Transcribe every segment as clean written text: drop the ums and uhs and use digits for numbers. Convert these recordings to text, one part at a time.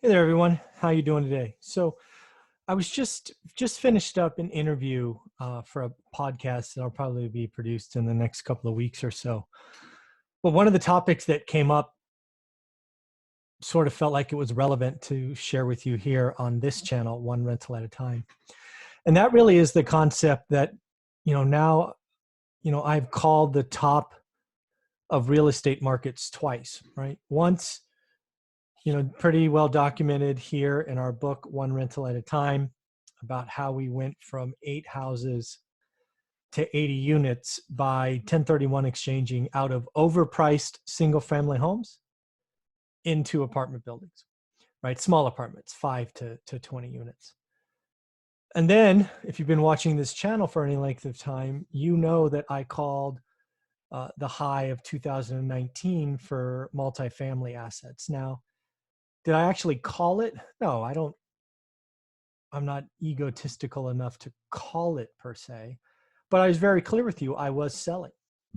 Hey there, everyone. How you doing today? So I was just finished up an interview for a podcast that'll probably be produced in the next couple of weeks or so. But one of the topics that came up sort of felt like it was relevant to share with you here on this channel, One Rental at a Time. And that really is the concept that, now, I've called the top of real estate markets twice, right? Once, pretty well documented here in our book, One Rental at a Time, about how we went from 8 houses to 80 units by 1031 exchanging out of overpriced single family homes into apartment buildings, right? Small apartments, 5 to 20 units. And then if you've been watching this channel for any length of time, you know that I called the high of 2019 for multifamily assets. Now, did I actually call it? No, I'm not egotistical enough to call it per se, but I was very clear with you. I was selling.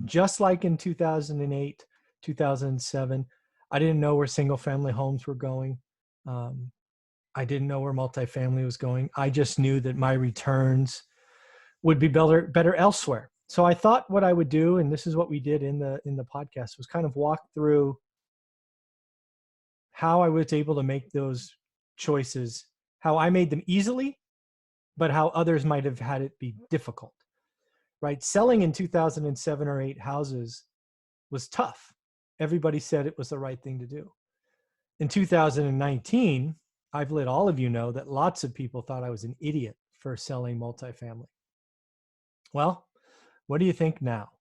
Just like in 2008, 2007, I didn't know where single family homes were going. I didn't know where multifamily was going. I just knew that my returns would be better elsewhere. So I thought what I would do, and this is what we did in the podcast, was kind of walk through how I was able to make those choices, how I made them easily, but how others might have had it be difficult, right? Selling in 2007 or 8 houses was tough. Everybody said it was the right thing to do. In 2019, I've let all of you know that lots of people thought I was an idiot for selling multifamily. Well, what do you think now?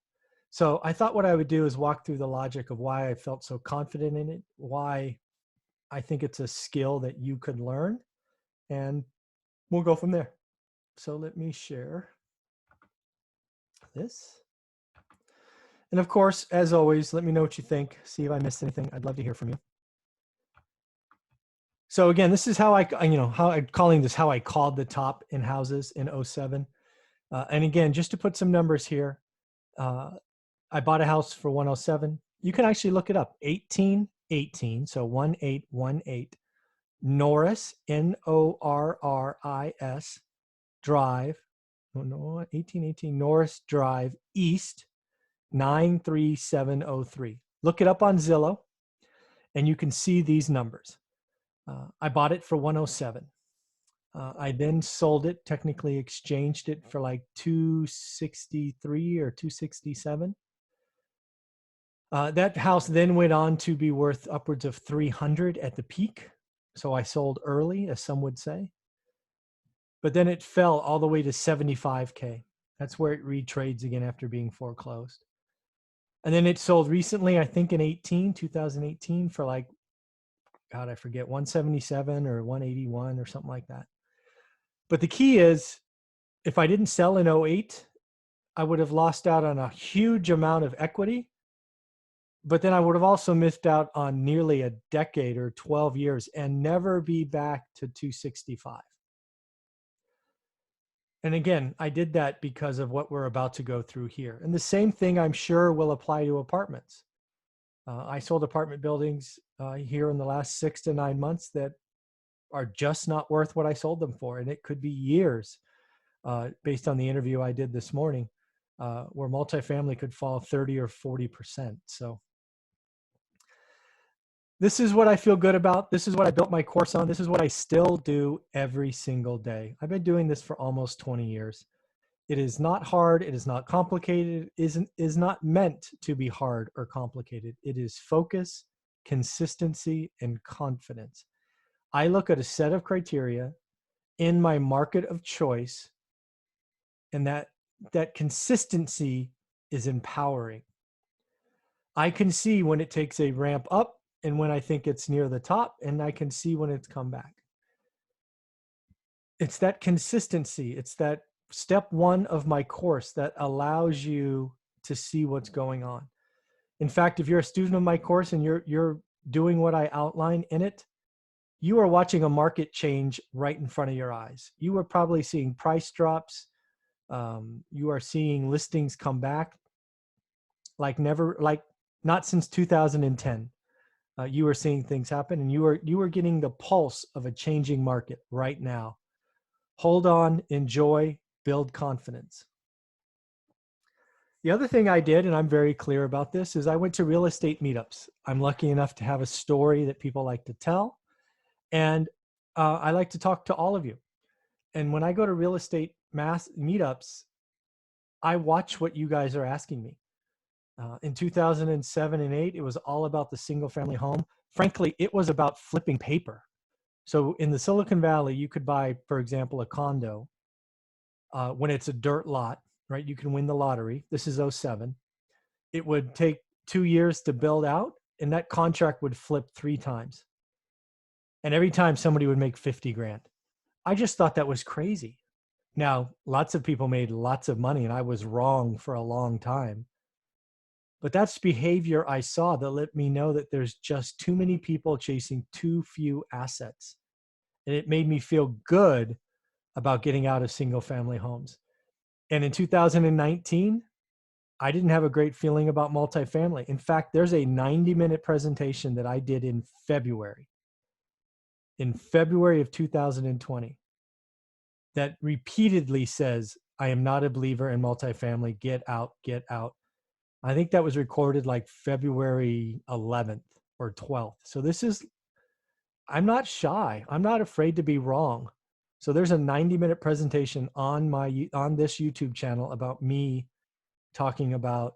So I thought what I would do is walk through the logic of why I felt so confident in it, why I think it's a skill that you could learn, and we'll go from there. So let me share this. And of course, as always, let me know what you think. See if I missed anything. I'd love to hear from you. So again, this is how I'm calling this how I called the top in houses in 07. And again, just to put some numbers here, I bought a house for 107. You can actually look it up. 1818, so 1818 Norris, Norris Drive, 1818 Norris Drive East, 93703. Look it up on Zillow, and you can see these numbers. I bought it for 107. I then sold it, technically exchanged it for like 263 or 267. That house then went on to be worth upwards of 300 at the peak. So I sold early, as some would say. But then it fell all the way to 75K. That's where it retrades again after being foreclosed. And then it sold recently, I think in 2018 for like, God, I forget, 177 or 181 or something like that. But the key is, if I didn't sell in 08, I would have lost out on a huge amount of equity. But then I would have also missed out on nearly a decade or 12 years and never be back to 265. And again, I did that because of what we're about to go through here. And the same thing I'm sure will apply to apartments. I sold apartment buildings here in the last 6 to 9 months that are just not worth what I sold them for. And it could be years based on the interview I did this morning where multifamily could fall 30 or 40%. So this is what I feel good about. This is what I built my course on. This is what I still do every single day. I've been doing this for almost 20 years. It is not hard. It is not complicated. It is not meant to be hard or complicated. It is focus, consistency, and confidence. I look at a set of criteria in my market of choice, and that consistency is empowering. I can see when it takes a ramp up and when I think it's near the top, and I can see when it's come back. It's that consistency. It's that step 1 of my course that allows you to see what's going on. In fact, if you're a student of my course and you're doing what I outline in it, you are watching a market change right in front of your eyes. You are probably seeing price drops. You are seeing listings come back like not since 2010. You were seeing things happen, and you were getting the pulse of a changing market right now. Hold on, enjoy, build confidence. The other thing I did, and I'm very clear about this, is I went to real estate meetups. I'm lucky enough to have a story that people like to tell, and I like to talk to all of you. And when I go to real estate mass meetups, I watch what you guys are asking me. In 2007 and 8, it was all about the single family home. Frankly, it was about flipping paper. So in the Silicon Valley, you could buy, for example, a condo when it's a dirt lot, right? You can win the lottery. This is '07. It would take 2 years to build out, and that contract would flip 3 times. And every time somebody would make 50 grand. I just thought that was crazy. Now, lots of people made lots of money, and I was wrong for a long time. But that's behavior I saw that let me know that there's just too many people chasing too few assets. And it made me feel good about getting out of single family homes. And in 2019, I didn't have a great feeling about multifamily. In fact, there's a 90-minute presentation that I did in February of 2020 that repeatedly says, I am not a believer in multifamily, get out, get out. I think that was recorded like February 11th or 12th. So I'm not shy. I'm not afraid to be wrong. So there's a 90-minute presentation on this YouTube channel about me talking about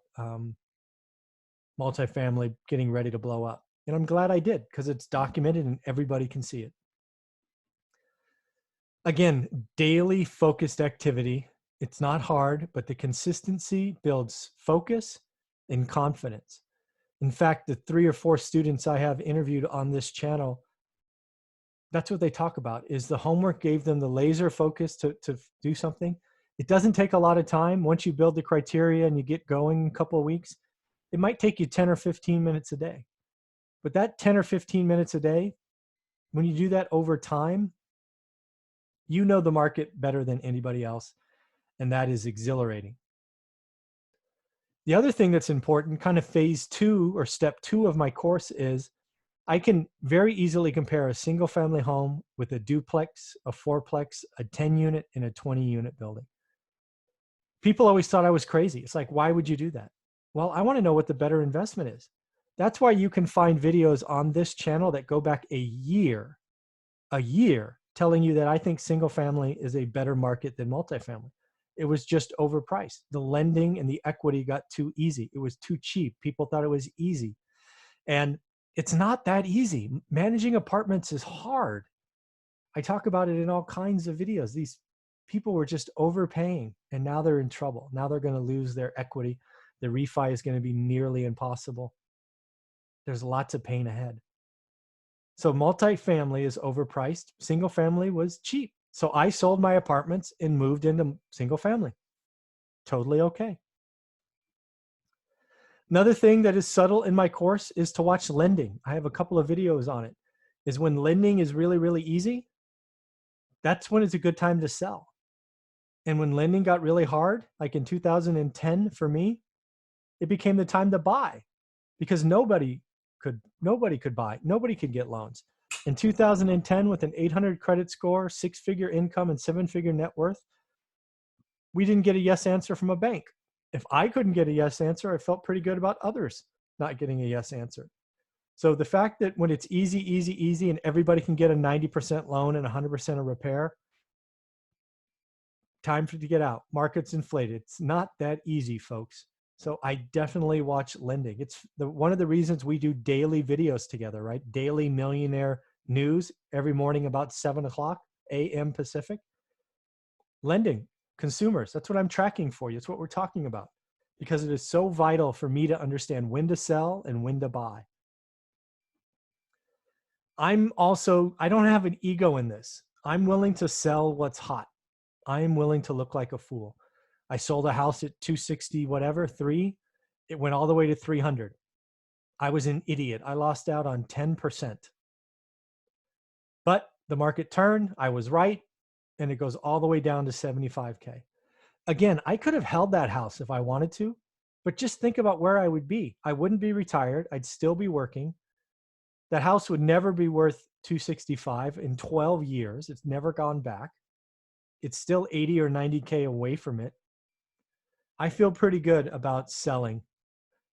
multifamily getting ready to blow up. And I'm glad I did, because it's documented and everybody can see it. Again, daily focused activity. It's not hard, but the consistency builds focus and confidence. In fact, the 3 or 4 students I have interviewed on this channel, that's what they talk about, is the homework gave them the laser focus to do something. It doesn't take a lot of time. Once you build the criteria and you get going in a couple of weeks, it might take you 10 or 15 minutes a day. But that 10 or 15 minutes a day, when you do that over time, you know the market better than anybody else, and that is exhilarating. The other thing that's important, kind of phase 2 or step 2 of my course, is I can very easily compare a single family home with a duplex, a fourplex, a 10-unit, and a 20-unit building. People always thought I was crazy. It's like, why would you do that? Well, I want to know what the better investment is. That's why you can find videos on this channel that go back a year, telling you that I think single family is a better market than multifamily. It was just overpriced. The lending and the equity got too easy. It was too cheap. People thought it was easy. And it's not that easy. Managing apartments is hard. I talk about it in all kinds of videos. These people were just overpaying, and now they're in trouble. Now they're going to lose their equity. The refi is going to be nearly impossible. There's lots of pain ahead. So multifamily is overpriced. Single family was cheap. So I sold my apartments and moved into single family. Totally okay. Another thing that is subtle in my course is to watch lending. I have a couple of videos on it. Is when lending is really, really easy, that's when it's a good time to sell. And when lending got really hard, like in 2010 for me, it became the time to buy, because nobody could buy. Nobody could get loans. In 2010, with an 800 credit score, 6-figure income, and 7-figure net worth, we didn't get a yes answer from a bank. If I couldn't get a yes answer, I felt pretty good about others not getting a yes answer. So the fact that when it's easy, and everybody can get a 90% loan and 100% a repair, time for to get out. Market's inflated. It's not that easy, folks. So I definitely watch lending. It's one of the reasons we do daily videos together, right? Daily millionaire news every morning about 7:00 a.m. Pacific. Lending, consumers, that's what I'm tracking for you. It's what we're talking about, because it is so vital for me to understand when to sell and when to buy. I don't have an ego in this. I'm willing to sell what's hot. I am willing to look like a fool. I sold a house at 260, whatever, 3. It went all the way to 300. I was an idiot. I lost out on 10%. But the market turned. I was right. And it goes all the way down to 75K. Again, I could have held that house if I wanted to, but just think about where I would be. I wouldn't be retired. I'd still be working. That house would never be worth 265 in 12 years. It's never gone back. It's still 80 or 90K away from it. I feel pretty good about selling.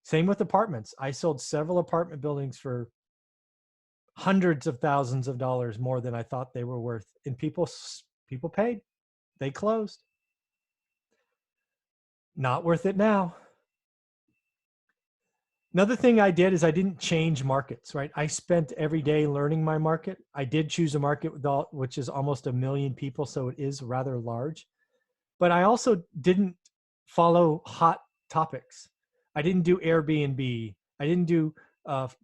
Same with apartments. I sold several apartment buildings for hundreds of thousands of dollars more than I thought they were worth. And people paid. They closed. Not worth it now. Another thing I did is I didn't change markets, right? I spent every day learning my market. I did choose a market which is almost 1 million people, so it is rather large. But I also didn't follow hot topics. I didn't do Airbnb. I didn't do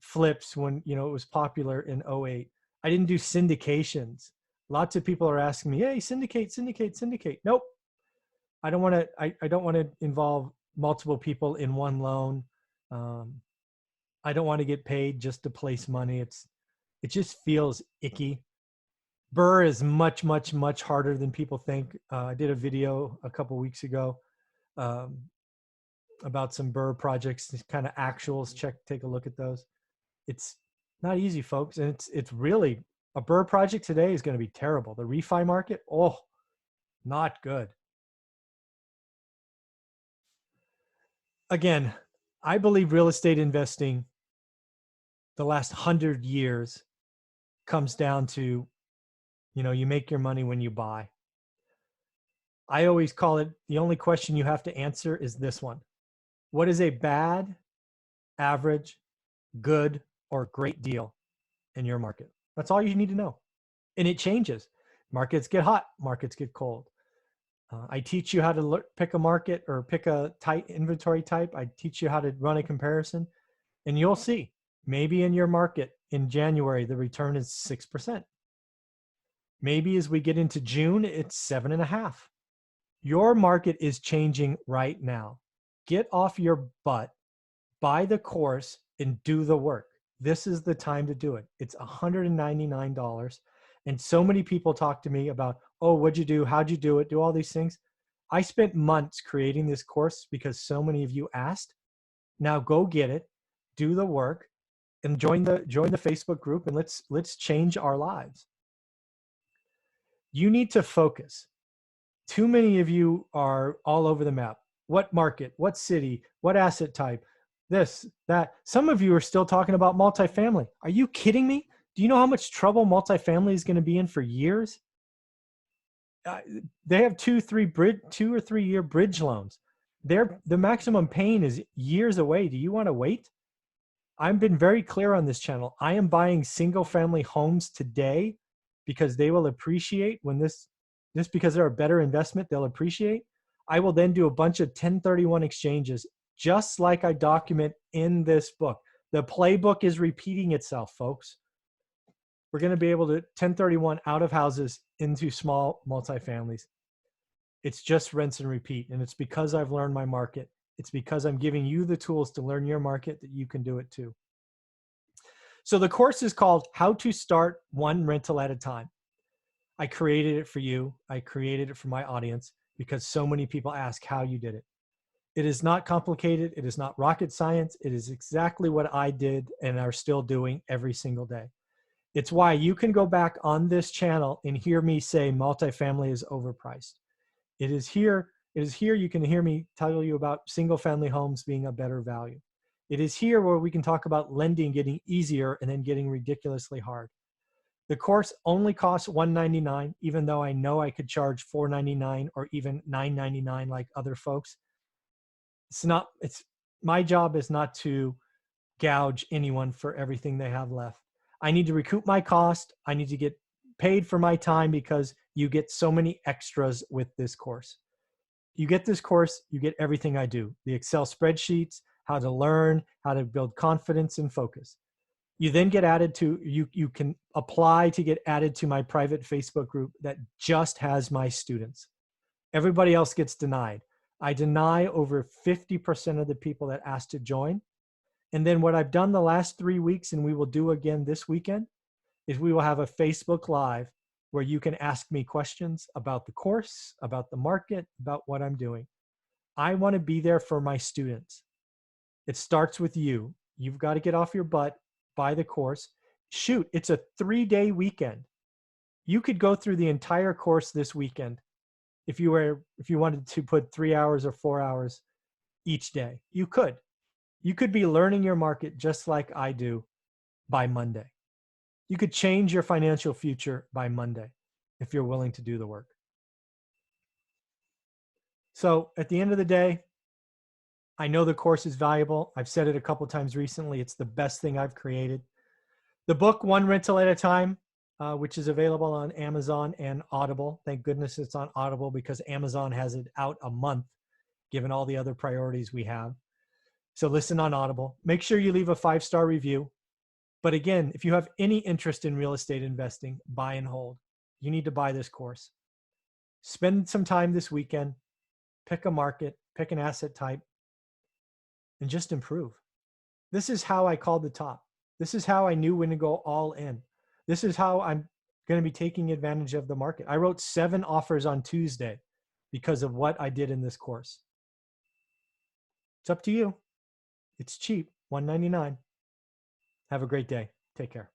flips when it was popular in 2008. I didn't do syndications. Lots of people are asking me, "Hey, syndicate." Nope. I don't want to. I don't want to involve multiple people in one loan. I don't want to get paid just to place money. It just feels icky. BRRR is much, much, much harder than people think. I did a video a couple weeks ago about some BRRR projects, kind of actuals. Take a look at those. It's not easy, folks, and it's really a BRRR project today is going to be terrible. The refi market, oh, not good. Again, I believe real estate investing the last 100 years comes down to, you make your money when you buy. I always call it, the only question you have to answer is this one. What is a bad, average, good, or great deal in your market? That's all you need to know. And it changes. Markets get hot, markets get cold. I teach you how to pick a market or pick a inventory type. I teach you how to run a comparison, and you'll see maybe in your market in January, the return is 6%. Maybe as we get into June, it's 7.5%. Your market is changing right now. Get off your butt, buy the course, and do the work. This is the time to do it. It's $199. And so many people talk to me about, oh, what'd you do? How'd you do it? Do all these things. I spent months creating this course because so many of you asked. Now go get it, do the work, and join the Facebook group, and let's change our lives. You need to focus. Too many of you are all over the map. What market, what city, what asset type, this, that. Some of you are still talking about multifamily. Are you kidding me? Do you know how much trouble multifamily is going to be in for years? They have 2 or 3 year bridge loans. The maximum pain is years away. Do you want to wait? I've been very clear on this channel. I am buying single family homes today because they will appreciate when this because they're a better investment, they'll appreciate. I will then do a bunch of 1031 exchanges, just like I document in this book. The playbook is repeating itself, folks. We're going to be able to 1031 out of houses into small multifamilies. It's just rinse and repeat. And it's because I've learned my market. It's because I'm giving you the tools to learn your market that you can do it too. So the course is called How to Start One Rental at a Time. I created it for you. I created it for my audience because so many people ask how you did it. It is not complicated. It is not rocket science. It is exactly what I did and are still doing every single day. It's why you can go back on this channel and hear me say multifamily is overpriced. It is here you can hear me tell you about single family homes being a better value. It is here where we can talk about lending getting easier and then getting ridiculously hard. The course only costs $199, even though I know I could charge $499 or even $999 like other folks. My job is not to gouge anyone for everything they have left. I need to recoup my cost. I need to get paid for my time because you get so many extras with this course. You get this course, you get everything I do. The Excel spreadsheets, how to learn, how to build confidence and focus. You then get added to, you can apply to get added to my private Facebook group that just has my students. Everybody else gets denied. I deny over 50% of the people that ask to join. And then what I've done the last 3 weeks, and we will do again this weekend, is we will have a Facebook Live where you can ask me questions about the course, about the market, about what I'm doing. I want to be there for my students. It starts with you. You've got to get off your butt, buy the course. shoot, it's a 3-day weekend. You could go through the entire course this weekend if you wanted to put 3 hours or 4 hours each day. You could. You could be learning your market just like I do by Monday. You could change your financial future by Monday if you're willing to do the work. So at the end of the day, I know the course is valuable. I've said it a couple times recently. It's the best thing I've created. The book, One Rental at a Time, which is available on Amazon and Audible. Thank goodness it's on Audible because Amazon has it out a month, given all the other priorities we have. So listen on Audible. Make sure you leave a 5-star review. But again, if you have any interest in real estate investing, buy and hold. You need to buy this course. Spend some time this weekend, pick a market, pick an asset type, and just improve. This is how I called the top. This is how I knew when to go all in. This is how I'm going to be taking advantage of the market. I wrote 7 offers on Tuesday because of what I did in this course. It's up to you. It's cheap, $199. Have a great day. Take care.